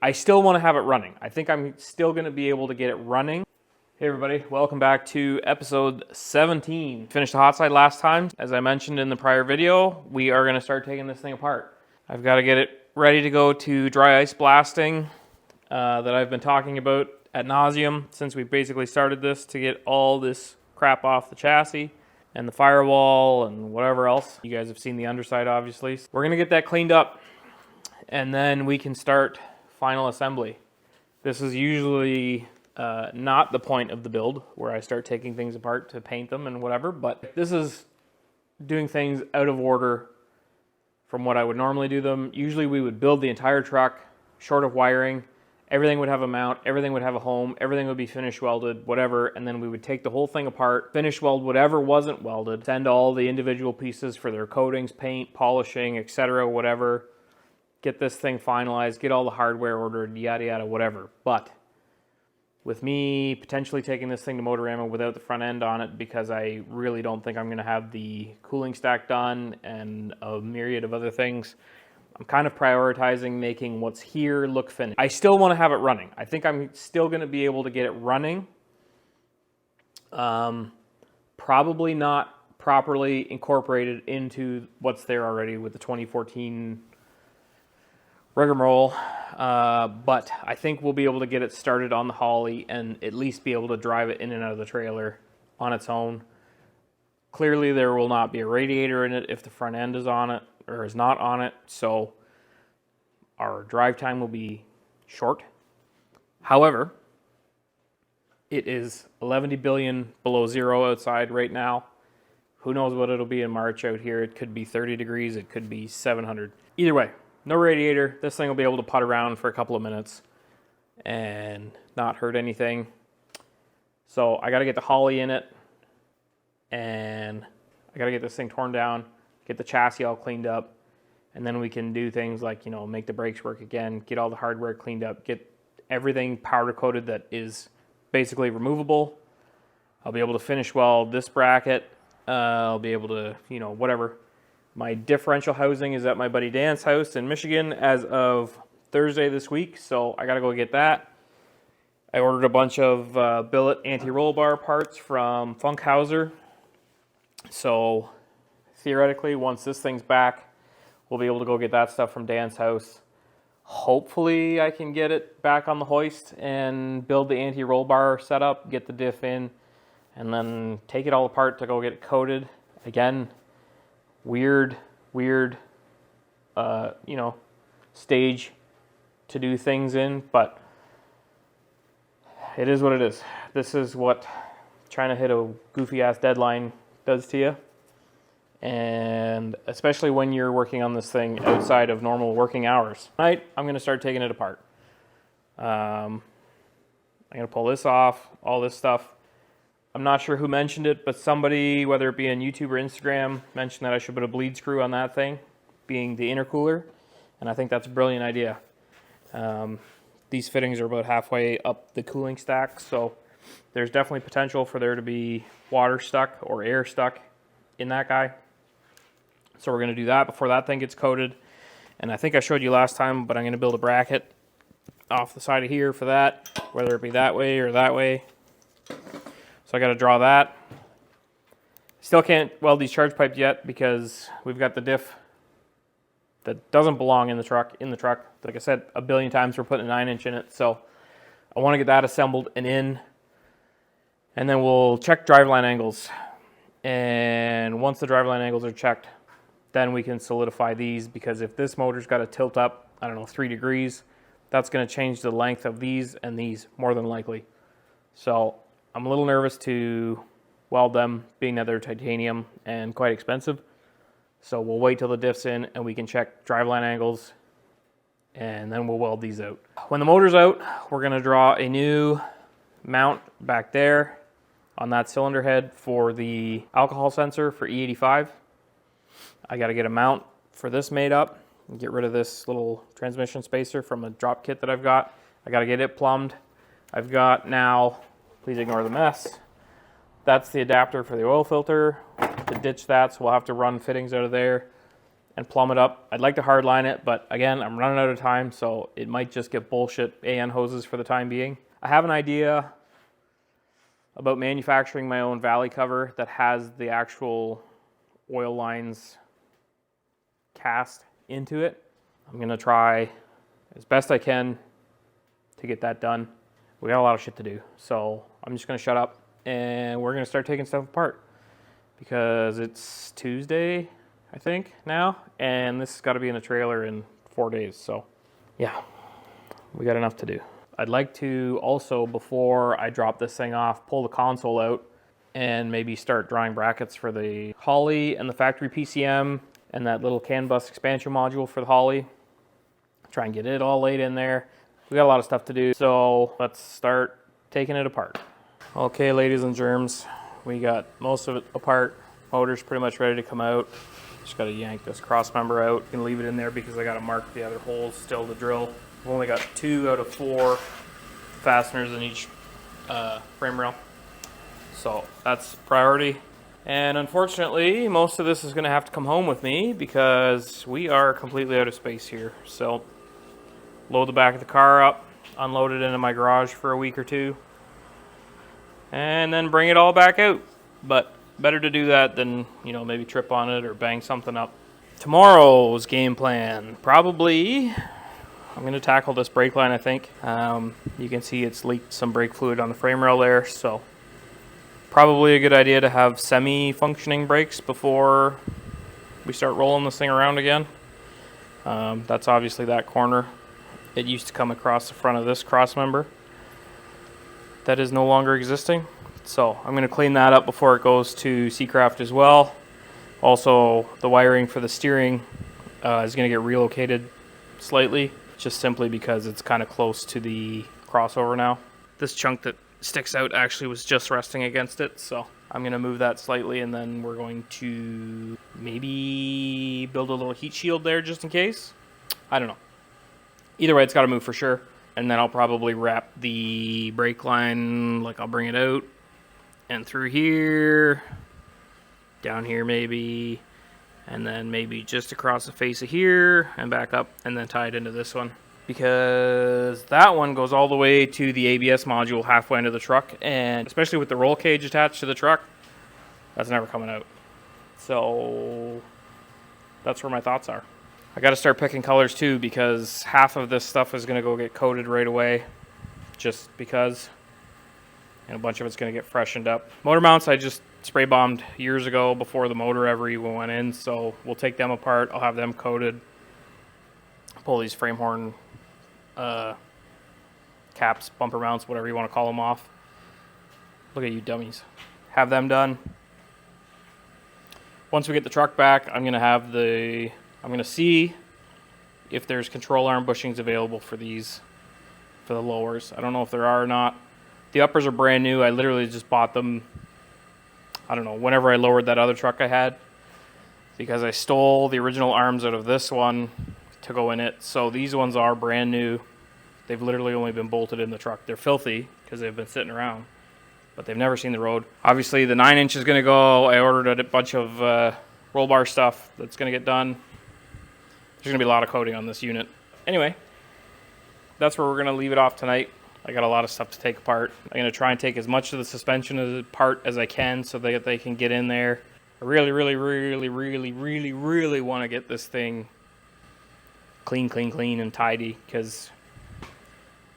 I still want to have it running. I think I'm still going to be able to get it running. Hey everybody, welcome back to episode 17. Finished the hot side last time. As I mentioned in the prior video, we are going to start taking this thing apart. I've got to get it ready to go to dry ice blasting that I've been talking about ad nauseum since we basically started this, to get all this crap off the chassis and the firewall and whatever else. You guys have seen the underside, obviously. We're going to get that cleaned up and then we can start final assembly. This is usually not the point of the build where I start taking things apart to paint them and whatever, but this is doing things out of order from what I would normally do them. Usually we would build the entire truck short of wiring. Everything would have a mount, everything would have a home, everything would be finish welded, whatever, and then we would take the whole thing apart, finish weld whatever wasn't welded, send all the individual pieces for their coatings, paint, polishing, etc., whatever, get this thing finalized, get all the hardware ordered, yada yada, whatever. But with me potentially taking this thing to Motorama without the front end on it, because I really don't think I'm going to have the cooling stack done and a myriad of other things, I'm kind of prioritizing making what's here look finished. I still want to have it running. I think I'm still going to be able to get it running. Probably not properly incorporated into what's there already with the 2014 rigmarole, but I think we'll be able to get it started on the Holly and at least be able to drive it in and out of the trailer on its own. Clearly there will not be a radiator in it if the front end is on it or is not on it, so our drive time will be short. However, it is 11 billion below zero outside right now. Who knows what it'll be in March out here. It could be 30 degrees, it could be 700. Either way, no radiator. This thing will be able to putt around for a couple of minutes and not hurt anything. So I got to get the Holly in it, and I got to get this thing torn down, get the chassis all cleaned up, and then we can do things like, you know, make the brakes work again, get all the hardware cleaned up, get everything powder coated that is basically removable. I'll be able to finish weld this bracket. I'll be able to, you know, whatever. My differential housing is at my buddy Dan's house in Michigan as of Thursday this week, so I got to go get that. I ordered a bunch of billet anti-roll bar parts from Funkhauser. So theoretically, once this thing's back, we'll be able to go get that stuff from Dan's house. Hopefully I can get it back on the hoist and build the anti-roll bar setup, get the diff in, and then take it all apart to go get it coated. Again, weird, you know, stage to do things in, but it is what it is. This is what trying to hit a goofy ass deadline does to you. And especially when you're working on this thing outside of normal working hours. Tonight, I'm going to start taking it apart. I'm going to pull this off, all this stuff. I'm not sure who mentioned it, but somebody, whether it be on YouTube or Instagram, mentioned that I should put a bleed screw on that thing, being the intercooler, and I think that's a brilliant idea. These fittings are about halfway up the cooling stack, so there's definitely potential for there to be water stuck or air stuck in that guy. So we're going to do that before that thing gets coated. And I think I showed you last time, but I'm going to build a bracket off the side of here for that, whether it be that way or that way. So I got to draw that. Still can't weld these charge pipes yet because we've got the diff that doesn't belong in the truck. Like I said a billion times, we're putting a 9-inch in it. So I want to get that assembled and in. And then we'll check driveline angles. And once the driveline angles are checked, then we can solidify these, because if this motor's got to tilt up, I don't know, 3 degrees, that's going to change the length of these and these more than likely. So I'm a little nervous to weld them, being that they're titanium and quite expensive. So we'll wait till the diff's in and we can check driveline angles, and then we'll weld these out. When the motor's out, we're going to draw a new mount back there on that cylinder head for the alcohol sensor for E85. I got to get a mount for this made up and get rid of this little transmission spacer from a drop kit that I've got. I got to get it plumbed. I've got now, please ignore the mess, that's the adapter for the oil filter. To ditch that, so we'll have to run fittings out of there. and plumb it up. I'd like to hardline it, but again, I'm running out of time, so it might just get bullshit AN hoses for the time being. I have an idea about manufacturing my own valley cover that has the actual oil lines cast into it. I'm gonna try as best I can to get that done. We got a lot of shit to do, so I'm just gonna shut up and we're gonna start taking stuff apart because it's Tuesday, I think, now, and this has got to be in a trailer in 4 days. So yeah, we got enough to do. I'd like to also, before I drop this thing off, pull the console out and maybe start drawing brackets for the Holly and the factory PCM and that little CAN bus expansion module for the Holly. Try and get it all laid in there. We got a lot of stuff to do, so let's start taking it apart. Okay, ladies and germs, we got most of it apart. Motor's pretty much ready to come out. Just got to yank this cross member out and leave it in there because I got to mark the other holes still to drill. I've only got 2 out of 4 fasteners in each frame rail, so that's priority. And unfortunately, most of this is going to have to come home with me because we are completely out of space here. So load the back of the car up, unload it into my garage for a week or 2, and then bring it all back out. But better to do that than, you know, maybe trip on it or bang something up. Tomorrow's game plan, probably I'm going to tackle this brake line, I think. You can see it's leaked some brake fluid on the frame rail there, so probably a good idea to have semi-functioning brakes before we start rolling this thing around again. That's obviously that corner. It used to come across the front of this cross member. That is no longer existing. So I'm going to clean that up before it goes to Seacraft as well. Also, the wiring for the steering is going to get relocated slightly, just simply because it's kind of close to the crossover now. This chunk that sticks out actually was just resting against it, so I'm going to move that slightly, and then we're going to maybe build a little heat shield there just in case. I don't know. Either way, it's got to move for sure. And then I'll probably wrap the brake line, like I'll bring it out and through here, down here maybe, and then maybe just across the face of here and back up, and then tie it into this one, because that one goes all the way to the ABS module halfway into the truck, and especially with the roll cage attached to the truck, that's never coming out. So that's where my thoughts are. I got to start picking colors too, because half of this stuff is going to go get coated right away, just because, and a bunch of it's going to get freshened up. Motor mounts I just spray bombed years ago before the motor ever even went in, so we'll take them apart. I'll have them coated. Pull these frame horn caps, bumper mounts, whatever you want to call them, off. Look at you dummies. Have them done. Once we get the truck back, I'm going to see if there's control arm bushings available for these, for the lowers. I don't know if there are or not. The uppers are brand new. I literally just bought them, I don't know, whenever I lowered that other truck I had, because I stole the original arms out of this one to go in it. So these ones are brand new. They've literally only been bolted in the truck. They're filthy because they've been sitting around, but they've never seen the road. Obviously the 9-inch is going to go. I ordered a bunch of roll bar stuff that's going to get done. There's going to be a lot of coating on this unit. Anyway, that's where we're going to leave it off tonight. I got a lot of stuff to take apart. I'm going to try and take as much of the suspension apart as I can so that they can get in there. I really want to get this thing clean and tidy, because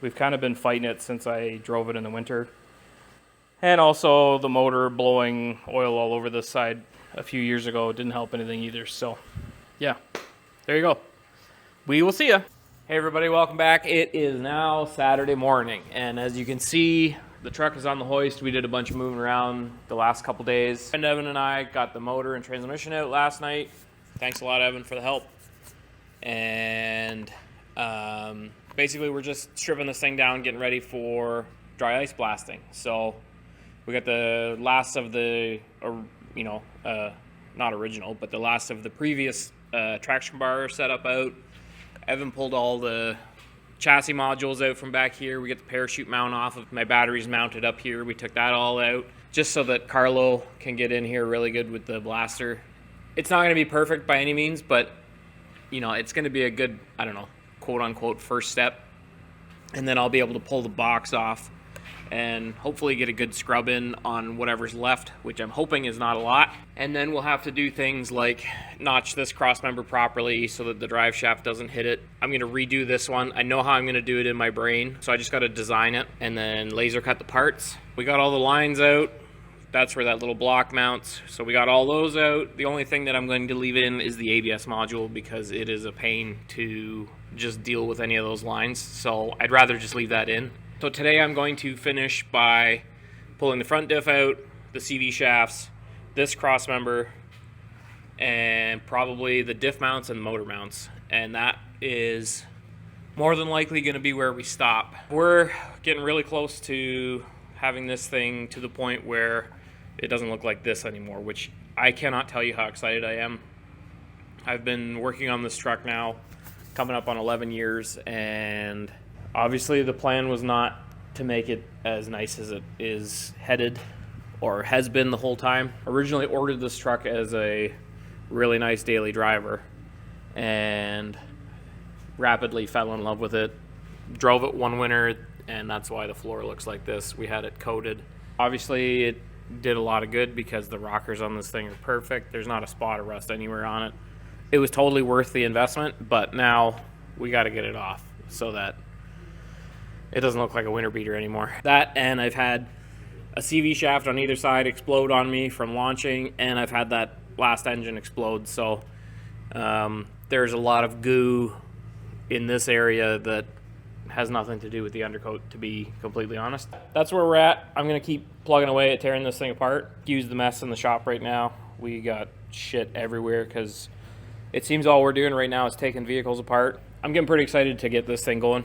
we've kind of been fighting it since I drove it in the winter. And also the motor blowing oil all over this side a few years ago didn't help anything either. So yeah, there you go. We will see ya. Hey everybody, welcome back. It is now Saturday morning, and as you can see, the truck is on the hoist. We did a bunch of moving around the last couple days. And Evan and I got the motor and transmission out last night. Thanks a lot, Evan, for the help. And basically we're just stripping this thing down, getting ready for dry ice blasting. So we got the last of the, not original, but the last of the previous traction bar setup out. Evan pulled all the chassis modules out from back here. We get the parachute mount off of my batteries mounted up here. We took that all out just so that Carlo can get in here really good with the blaster. It's not going to be perfect by any means, but you know, it's going to be a good, I don't know, quote unquote first step. And then I'll be able to pull the box off and hopefully get a good scrub in on whatever's left, which I'm hoping is not a lot. And then we'll have to do things like notch this cross member properly so that the drive shaft doesn't hit it. I'm going to redo this one. I know how I'm going to do it in my brain, so I just got to design it and then laser cut the parts. We got all the lines out. That's where that little block mounts. So we got all those out. The only thing that I'm going to leave in is the ABS module because it is a pain to just deal with any of those lines. So I'd rather just leave that in. So today I'm going to finish by pulling the front diff out, the CV shafts, this cross member, and probably the diff mounts and motor mounts. And that is more than likely going to be where we stop. We're getting really close to having this thing to the point where it doesn't look like this anymore, which I cannot tell you how excited I am. I've been working on this truck now coming up on 11 years, and obviously the plan was not to make it as nice as it is headed or has been the whole time. Originally ordered this truck as a really nice daily driver and rapidly fell in love with it. Drove it one winter, and that's why the floor looks like this. We had it coated. Obviously it did a lot of good because the rockers on this thing are perfect. There's not a spot of rust anywhere on it. It was totally worth the investment, but now we got to get it off so that it doesn't look like a winter beater anymore. That, and I've had a CV shaft on either side explode on me from launching, and I've had that last engine explode. So there's a lot of goo in this area that has nothing to do with the undercoat, to be completely honest. That's where we're at. I'm gonna keep plugging away at tearing this thing apart. Use the mess in the shop right now. We got shit everywhere because it seems all we're doing right now is taking vehicles apart. I'm getting pretty excited to get this thing going.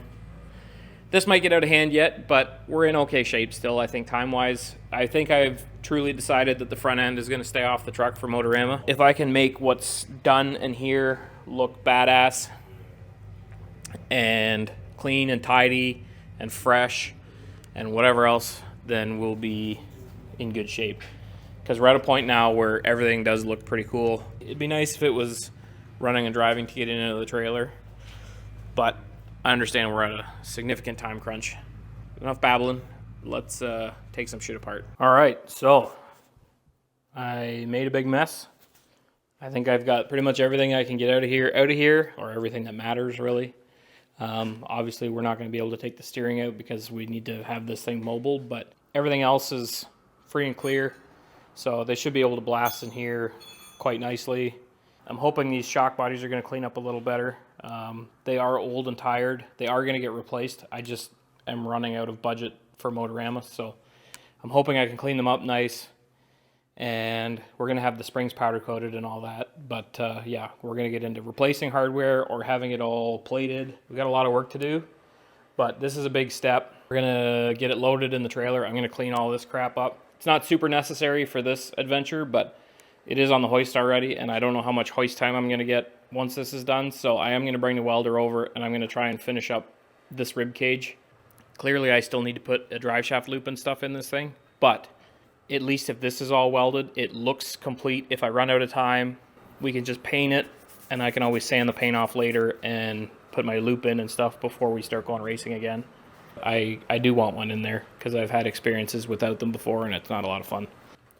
This might get out of hand yet, but we're in okay shape still, I think, time-wise. I think I've truly decided that the front end is gonna stay off the truck for Motorama. If I can make what's done in here look badass and clean and tidy and fresh and whatever else, then we'll be in good shape. Because we're at a point now where everything does look pretty cool. It'd be nice if it was running and driving to get into the trailer, but I understand we're at a significant time crunch. Enough babbling. Let's take some shit apart. All right, so I made a big mess. I think I've got pretty much everything I can get out of here, or everything that matters really. Obviously we're not going to be able to take the steering out because we need to have this thing mobile, but everything else is free and clear, so they should be able to blast in here quite nicely. I'm hoping these shock bodies are going to clean up a little better. They are old and tired. They are going to get replaced. I just am running out of budget for Motorama, so I'm hoping I can clean them up nice. And we're going to have the springs powder coated and all that. But yeah, we're going to get into replacing hardware or having it all plated. We got a lot of work to do, but this is a big step. We're going to get it loaded in the trailer. I'm going to clean all this crap up. It's not super necessary for this adventure, but it is on the hoist already, and I don't know how much hoist time I'm going to get once this is done. So I am going to bring the welder over, and I'm going to try and finish up this rib cage. Clearly, I still need to put a drive shaft loop and stuff in this thing, but at least if this is all welded, it looks complete. If I run out of time, we can just paint it, and I can always sand the paint off later and put my loop in and stuff before we start going racing again. I do want one in there because I've had experiences without them before, and it's not a lot of fun.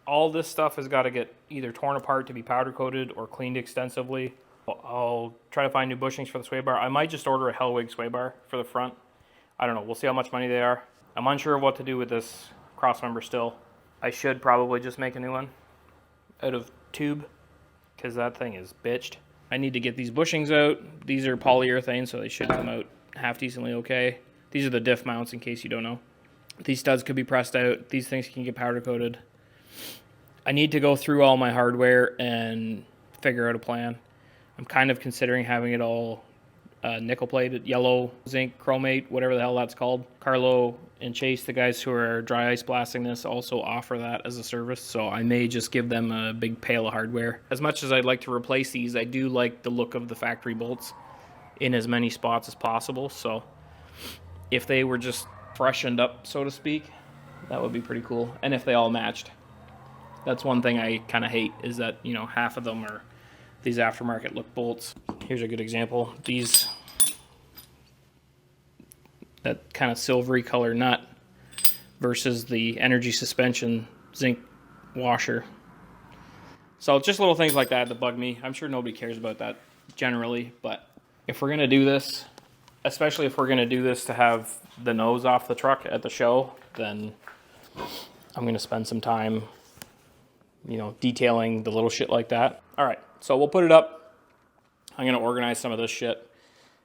All this stuff has got to get either torn apart to be powder coated or cleaned extensively. I'll try to find new bushings for the sway bar. I might just order a Hellwig sway bar for the front. I don't know. We'll see how much money they are. I'm unsure of what to do with this crossmember still. I should probably just make a new one out of tube because that thing is bitched. I need to get these bushings out. These are polyurethane, so they should come out half decently okay. These are the diff mounts in case you don't know. These studs could be pressed out. These things can get powder coated. I need to go through all my hardware and figure out a plan. I'm kind of considering having it all nickel plated, yellow, zinc, chromate, whatever the hell that's called. Carlo and Chase, the guys who are dry ice blasting this, also offer that as a service, so I may just give them a big pail of hardware. As much as I'd like to replace these, I do like the look of the factory bolts in as many spots as possible, so if they were just freshened up, so to speak, that would be pretty cool. And if they all matched. That's one thing I kind of hate, is that, you know, half of them are these aftermarket look bolts. Here's a good example. That kind of silvery color nut versus the energy suspension zinc washer. So just little things like that bug me. I'm sure nobody cares about that generally, but if we're gonna do this, especially if we're gonna do this to have the nose off the truck at the show, then I'm gonna spend some time, you know, detailing the little shit like that. All right, so we'll put it up. I'm gonna organize some of this shit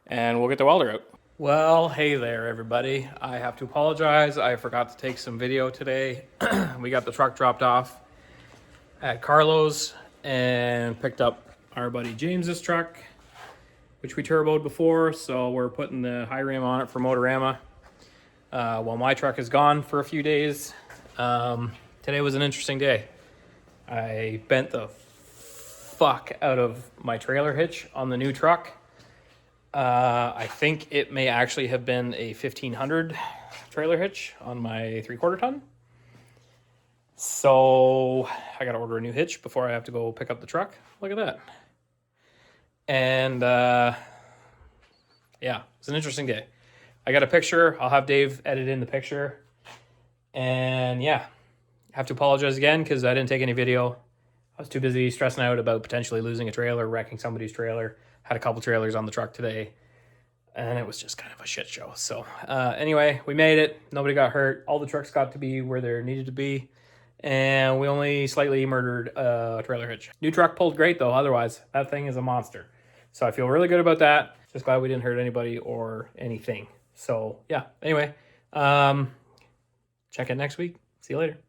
and we'll get the welder out. Well, hey there, everybody. I have to apologize. I forgot to take some video today. We got the truck dropped off at Carlo's and picked up our buddy James's truck, which we turboed before. So we're putting the high rim on it for Motorama. While my truck is gone for a few days. Today was an interesting day. I bent the fuck out of my trailer hitch on the new truck. I think it may actually have been a 1500 trailer hitch on my 3/4 ton. So I got to order a new hitch before I have to go pick up the truck. Look at that. And yeah, it's an interesting day. I got a picture. I'll have Dave edit in the picture. And yeah, I have to apologize again because I didn't take any video. I was too busy stressing out about potentially losing a trailer, wrecking somebody's trailer. Had a couple trailers on the truck today, and it was just kind of a shit show. So anyway, we made it. Nobody got hurt. All the trucks got to be where they needed to be, and we only slightly murdered a trailer hitch. New truck pulled great, though. Otherwise, that thing is a monster. So I feel really good about that. Just glad we didn't hurt anybody or anything. So yeah, anyway, check in next week. See you later.